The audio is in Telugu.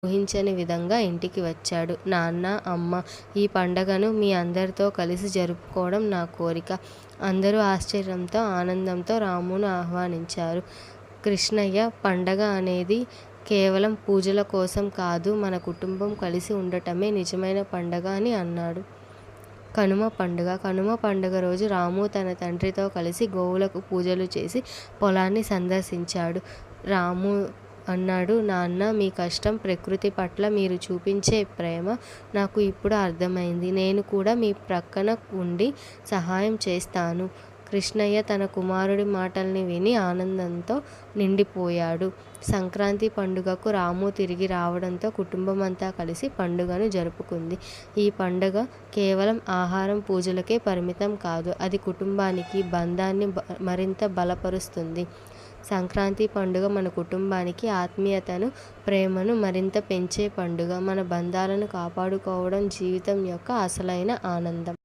ఊహించని విధంగా ఇంటికి వచ్చాడు. నాన్న, అమ్మ, ఈ పండగను మీ అందరితో కలిసి జరుపుకోవడం నా కోరిక. అందరూ ఆశ్చర్యంతో, ఆనందంతో రామును ఆహ్వానించారు. కృష్ణయ్య, పండగ అనేది కేవలం పూజల కోసం కాదు, మన కుటుంబం కలిసి ఉండటమే నిజమైన పండగ అని అన్నాడు. కనుమ పండుగ. కనుమ పండుగ రోజు రాము తన తండ్రితో కలిసి గోవులకు పూజలు చేసి పొలాన్ని సందర్శించాడు. రాము అన్నాడు, నాన్న, మీ కష్టం, ప్రకృతి పట్ల మీరు చూపించే ప్రేమ నాకు ఇప్పుడు అర్థమైంది. నేను కూడా మీ ప్రక్కన ఉండి సహాయం చేస్తాను. కృష్ణయ్య తన కుమారుడి మాటల్ని విని ఆనందంతో నిండిపోయాడు. సంక్రాంతి పండుగకు రాము తిరిగి రావడంతో కుటుంబం అంతా కలిసి పండుగను జరుపుకుంది. ఈ పండుగ కేవలం ఆహారం, పూజలకే పరిమితం కాదు, అది కుటుంబానికి బంధాన్ని మరింత బలపరుస్తుంది. సంక్రాంతి పండుగ మన కుటుంబానికి ఆత్మీయతను, ప్రేమను మరింత పెంచే పండుగ. మన బంధాలను కాపాడుకోవడం జీవితం యొక్క అసలైన ఆనందం.